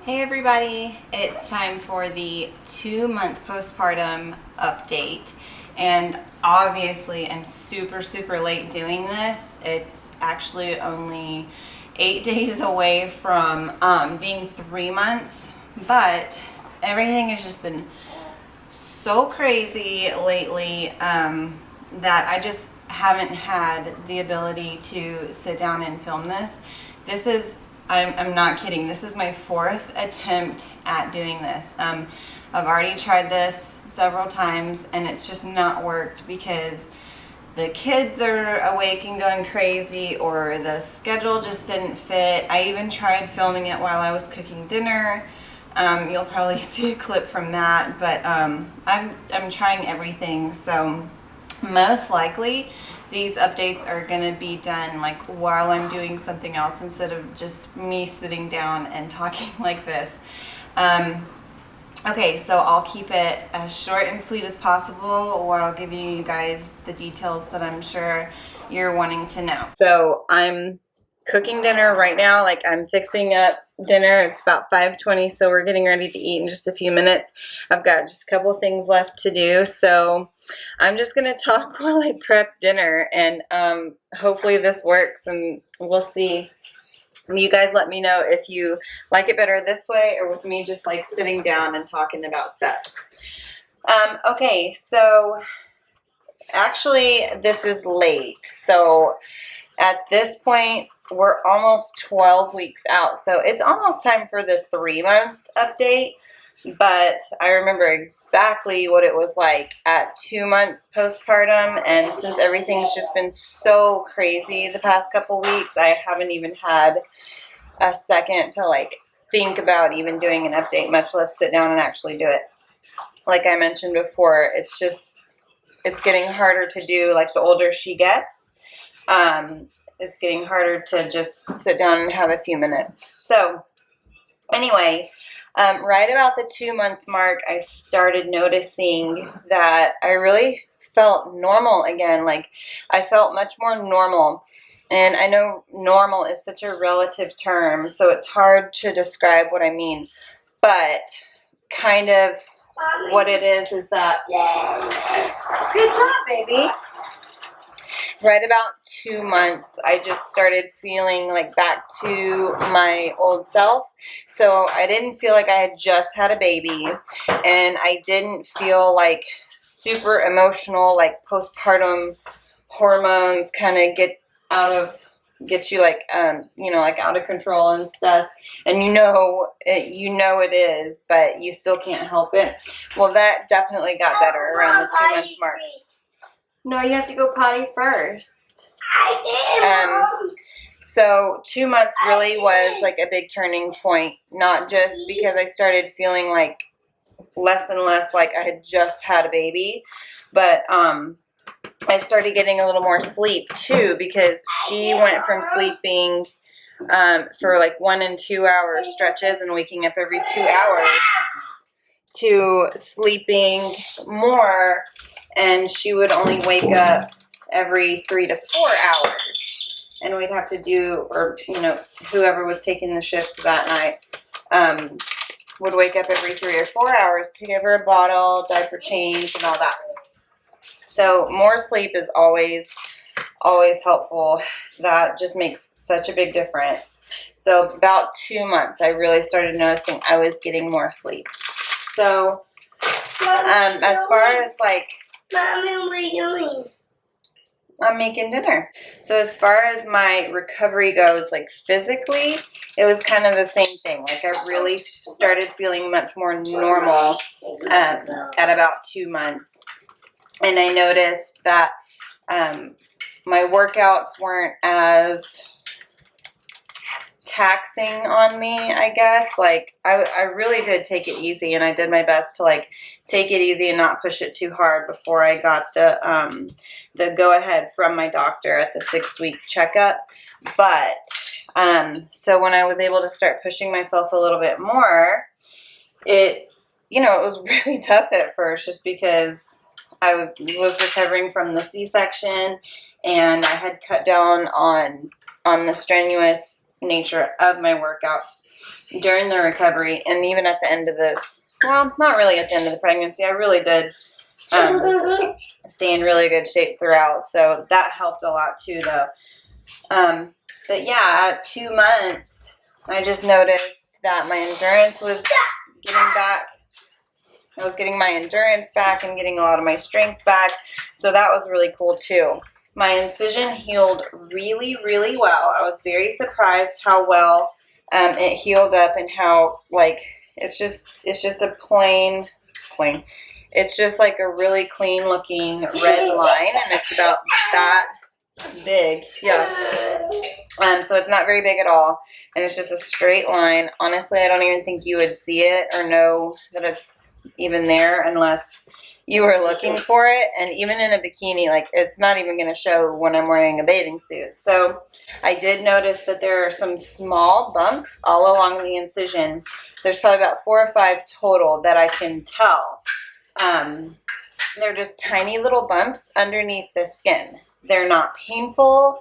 Hey everybody, it's time for the 2-month postpartum update, and obviously I'm super late doing this. It's actually only 8 days away from being 3 months, but everything has just been so crazy lately that I just haven't had the ability to sit down and film this. I'm not kidding, this is my 4th attempt at doing this. I've already tried this several times and it's just not worked because the kids are awake and going crazy, or the schedule just didn't fit. I even tried filming it while I was cooking dinner. You'll probably see a clip from that, but I'm trying everything, so most likely these updates are going to be done like while I'm doing something else instead of just me sitting down and talking like this. Okay, so I'll keep it as short and sweet as possible while giving you guys the details that I'm sure you're wanting to know. So I'm cooking dinner right now, like I'm fixing up dinner. It's about 5:20, so we're getting ready to eat in just a few minutes. I've got just a couple things left to do, so I'm just gonna talk while I prep dinner, and hopefully this works, and we'll see. You guys let me know if you like it better this way or with me just like sitting down and talking about stuff. Okay, so actually this is late, so at this point we're almost 12 weeks out, so it's almost time for the 3-month update. But I remember exactly what it was like at 2 months postpartum, and since everything's just been so crazy the past couple weeks, I haven't even had a second to like think about even doing an update, much less sit down and actually do it. Like I mentioned before, it's getting harder to do, like the older she gets. It's getting harder to just sit down and have a few minutes. So anyway, right about the 2-month mark, I started noticing that I really felt normal again. Like I felt much more normal. And I know normal is such a relative term, so it's hard to describe what I mean. But kind of what it is that, good job, baby. Right about 2 months, I just started feeling like back to my old self. So I didn't feel like I had just had a baby, and I didn't feel like super emotional, like postpartum hormones kind of get you like like out of control and stuff, and you know it is, but you still can't help it. Well, that definitely got better around the 2-month mark. No, you have to go potty first. I did. So 2 months really was like a big turning point, not just because I started feeling like less and less like I had just had a baby, but I started getting a little more sleep too, because she went from sleeping for like 1 and 2 hour stretches and waking up every 2 hours to sleeping more, and she would only wake up every 3 to 4 hours, and we'd have to do, or whoever was taking the shift that night would wake up every 3 or 4 hours to give her a bottle, diaper change, and all that. So more sleep is always helpful. That just makes such a big difference. So about 2 months, I really started noticing I was getting more sleep. So as far as like, Mommy, what are you doing? I'm making dinner. So as far as my recovery goes, like physically, it was kind of the same thing. Like I really started feeling much more normal at about 2 months. And I noticed that my workouts weren't as taxing on me, I guess. Like I really did take it easy, and I did my best to like take it easy and not push it too hard before I got the go-ahead from my doctor at the 6-week checkup. But so when I was able to start pushing myself a little bit more, it was really tough at first, just because I was recovering from the C-section, and I had cut down on on the strenuous nature of my workouts during the recovery, and even at the end of the, well, not really at the end of the pregnancy. I really did stay in really good shape throughout, so that helped a lot too, though. But yeah, at 2 months, I just noticed that my endurance was getting back. I was getting my endurance back and getting a lot of my strength back, so that was really cool too. My incision healed really, really well. I was very surprised how well it healed up, and how, like, it's just a plain, it's just like a really clean looking red line, and it's about that big. Yeah. So it's not very big at all, and it's just a straight line. Honestly, I don't even think you would see it or know that it's even there unless you were looking for it. And even in a bikini, like, it's not even going to show when I'm wearing a bathing suit. So I did notice that there are some small bumps all along the incision. There's probably about 4 or 5 total that I can tell. They're just tiny little bumps underneath the skin. They're not painful.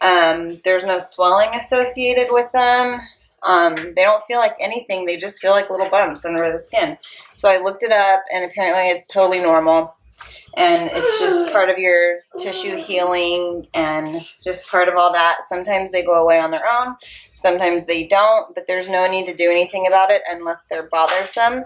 There's no swelling associated with them. They don't feel like anything. They just feel like little bumps under the skin. So I looked it up, and apparently it's totally normal. And it's just part of your tissue healing and just part of all that. Sometimes they go away on their own. Sometimes they don't, but there's no need to do anything about it unless they're bothersome.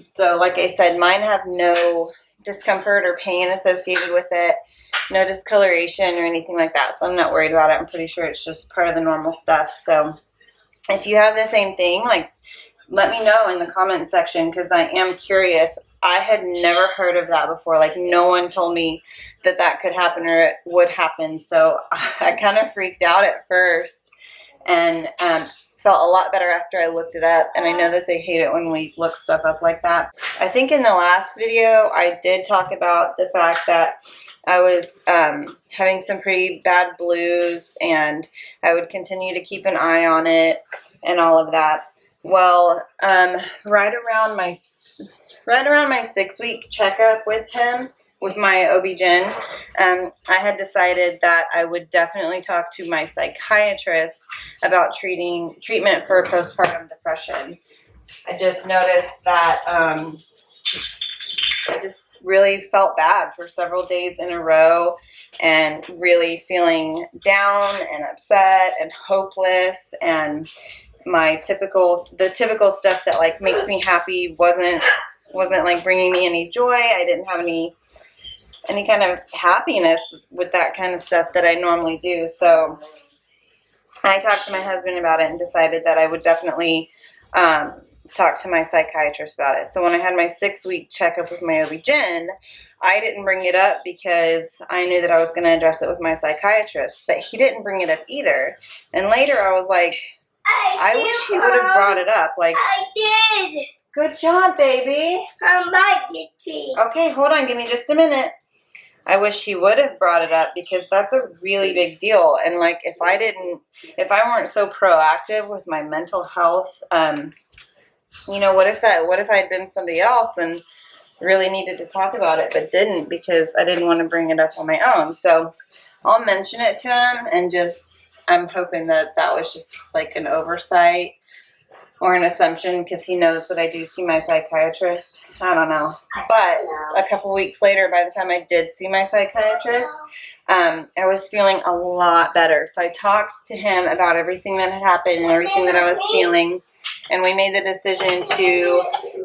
So like I said, mine have no discomfort or pain associated with it. No discoloration or anything like that. So I'm not worried about it. I'm pretty sure it's just part of the normal stuff. So if you have the same thing, like, let me know in the comment section, because I am curious. I had never heard of that before. Like, no one told me that that could happen or it would happen. So I kind of freaked out at first, and felt a lot better after I looked it up. And I know that they hate it when we look stuff up like that. I think in the last video, I did talk about the fact that I was having some pretty bad blues, and I would continue to keep an eye on it and all of that. Well, right around my 6-week checkup with him, with my OB-GYN, I had decided that I would definitely talk to my psychiatrist about treatment for postpartum depression. I just noticed that I just really felt bad for several days in a row, and really feeling down and upset and hopeless, and the typical stuff that, like, makes me happy wasn't like bringing me any joy. I didn't have any kind of happiness with that kind of stuff that I normally do. So I talked to my husband about it and decided that I would definitely talk to my psychiatrist about it. So when I had my 6-week checkup with my OB-GYN, I didn't bring it up because I knew that I was going to address it with my psychiatrist, but he didn't bring it up either. And later I was like, I wish he would have brought it up. Like, I did. Good job, baby. Okay, hold on. Give me just a minute. I wish he would have brought it up, because that's a really big deal. And, like, if I weren't so proactive with my mental health, you know, what if I'd been somebody else and really needed to talk about it, but didn't, because I didn't want to bring it up on my own. So I'll mention it to him, and I'm hoping that was just like an oversight or an assumption, because he knows that I do see my psychiatrist. I don't know. But a couple weeks later, by the time I did see my psychiatrist, I was feeling a lot better. So I talked to him about everything that had happened and everything that I was feeling. And we made the decision to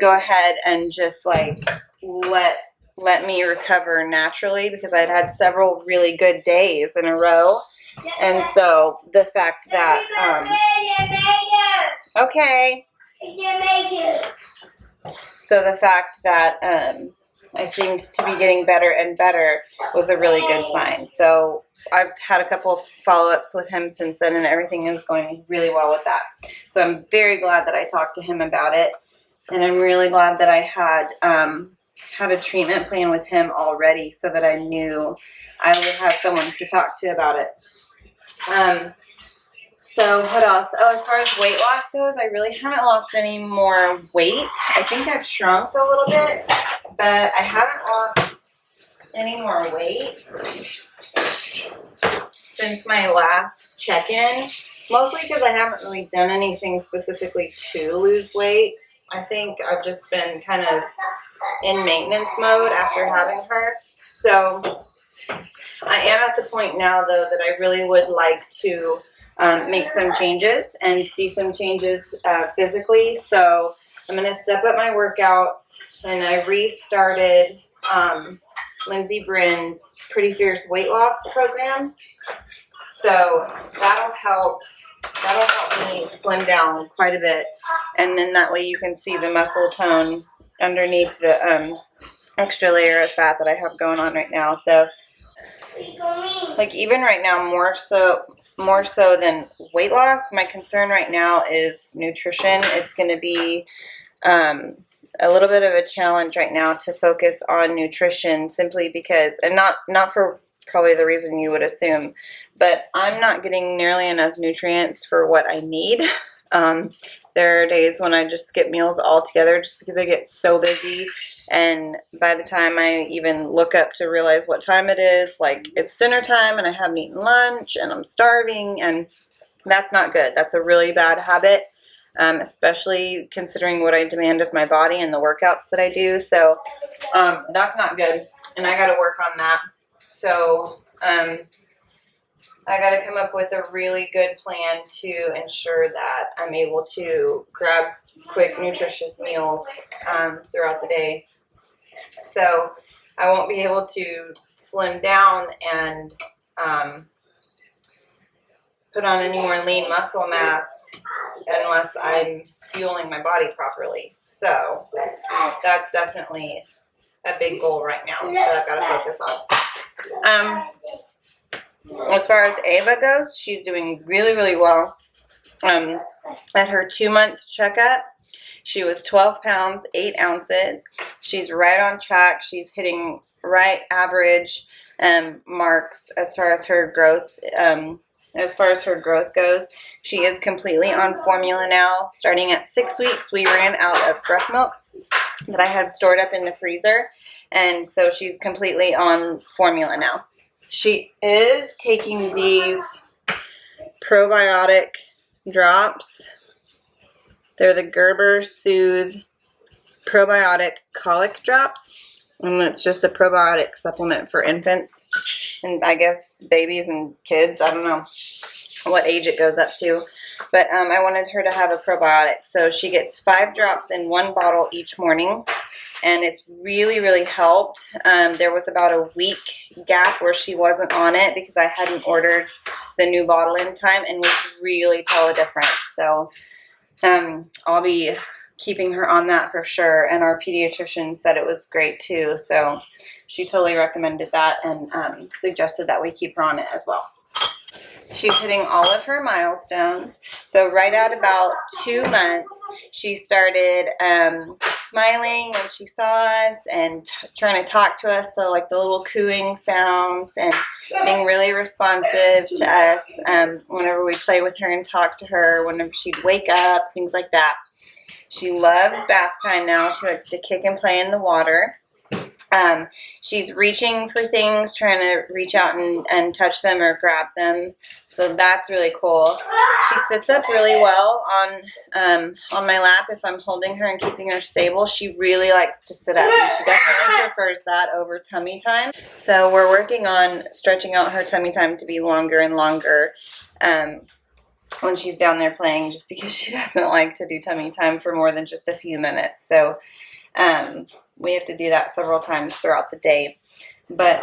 go ahead and just, like, let me recover naturally, because I'd had several really good days in a row. And so the fact that, okay. So the fact that I seemed to be getting better and better was a really good sign. So I've had a couple of follow-ups with him since then, and everything is going really well with that. So I'm very glad that I talked to him about it, and I'm really glad that I had a treatment plan with him already, so that I knew I would have someone to talk to about it. So what else? Oh, as far as weight loss goes, I really haven't lost any more weight. I think I've shrunk a little bit, but I haven't lost any more weight. since my last check-in, mostly because I haven't really done anything specifically to lose weight. I think I've just been kind of in maintenance mode after having her. So I am at the point now, though, that I really would like to make some changes and see some changes physically. So I'm going to step up my workouts, and I restarted Lindsey Brin's Pretty Fierce weight loss program. So that'll help me slim down quite a bit, and then that way you can see the muscle tone underneath the extra layer of fat that I have going on right now. So like even right now, more so than weight loss, my concern right now is nutrition. It's going to be a little bit of a challenge right now to focus on nutrition, simply because, and not for probably the reason you would assume, but I'm not getting nearly enough nutrients for what I need. There are days when I just skip meals altogether just because I get so busy, and by the time I even look up to realize what time it is, like it's dinner time and I haven't eaten lunch and I'm starving, and that's not good. That's a really bad habit, especially considering what I demand of my body and the workouts that I do. So that's not good, and I got to work on that. So I got to come up with a really good plan to ensure that I'm able to grab quick, nutritious meals throughout the day. So I won't be able to slim down and put on any more lean muscle mass unless I'm fueling my body properly. So that's definitely a big goal right now that I've got to focus on. As far as Ava goes, she's doing really, really well. At her 2-month checkup, she was 12 pounds, 8 ounces. She's right on track. She's hitting right average marks as far as her growth. Goes, she is completely on formula now. Starting at 6 weeks, we ran out of breast milk that I had stored up in the freezer, and so she's completely on formula now. She is taking these probiotic drops. They're the Gerber Soothe probiotic colic drops, and it's just a probiotic supplement for infants and I guess babies and kids. I don't know what age it goes up to, but I wanted her to have a probiotic. So she gets 5 drops in 1 bottle each morning, and it's really, really helped. There was about a week gap where she wasn't on it because I hadn't ordered the new bottle in time, and we could really tell a difference. So I'll be keeping her on that for sure, and our pediatrician said it was great too. So she totally recommended that and suggested that we keep her on it as well. She's hitting all of her milestones. So right at about 2 months, she started smiling when she saw us and trying to talk to us. So like the little cooing sounds, and being really responsive to us whenever we play with her and talk to her, whenever she'd wake up, things like that. She loves bath time now. She likes to kick and play in the water. She's reaching for things, trying to reach out and touch them or grab them. So that's really cool. She sits up really well on my lap if I'm holding her and keeping her stable. She really likes to sit up, and she definitely prefers that over tummy time. So we're working on stretching out her tummy time to be longer and longer when she's down there playing, just because she doesn't like to do tummy time for more than just a few minutes. So we have to do that several times throughout the day. But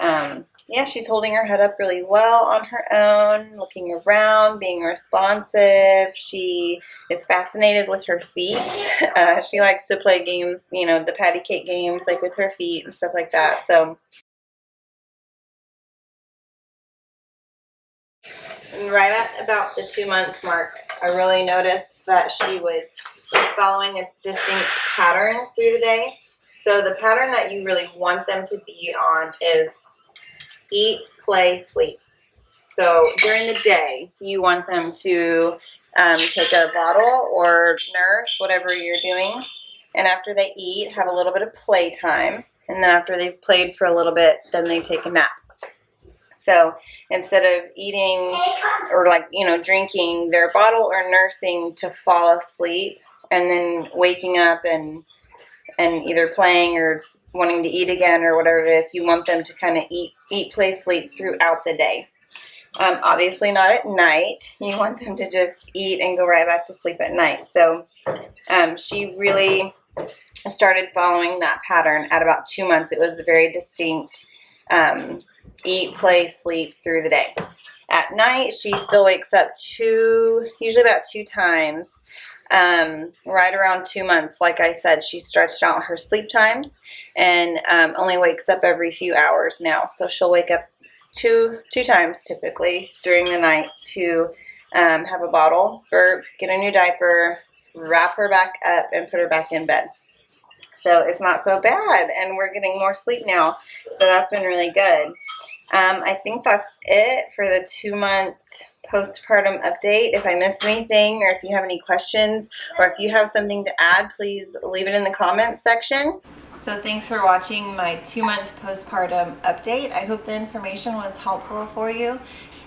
yeah, she's holding her head up really well on her own, looking around, being responsive. She is fascinated with her feet. She likes to play games, you know, the patty cake games, like with her feet and stuff like that. So right at about the 2-month mark, I really noticed that she was following a distinct pattern through the day. So the pattern that you really want them to be on is eat, play, sleep. So during the day, you want them to take a bottle or nurse, whatever you're doing. And after they eat, have a little bit of play time. And then after they've played for a little bit, then they take a nap. So instead of eating or like, drinking their bottle or nursing to fall asleep and then waking up and either playing or wanting to eat again or whatever it is, you want them to kind of eat, play, sleep throughout the day. Obviously not at night. You want them to just eat and go right back to sleep at night. So she really started following that pattern at about 2 months. It was a very distinct eat, play, sleep through the day. At night, she still wakes up usually about 2 times. Right around 2 months, like I said, she stretched out her sleep times and only wakes up every few hours now. So she'll wake up two times typically during the night to have a bottle, burp, get a new diaper, wrap her back up, and put her back in bed. So it's not so bad, and we're getting more sleep now. So that's been really good. I think that's it for the 2-month postpartum update. If I missed anything, or if you have any questions, or if you have something to add, please leave it in the comments section. So thanks for watching my 2-month postpartum update. I hope the information was helpful for you.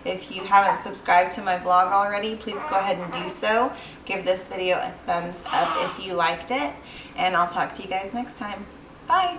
If you haven't subscribed to my vlog already, please go ahead and do so. Give this video a thumbs up if you liked it, and I'll talk to you guys next time. Bye!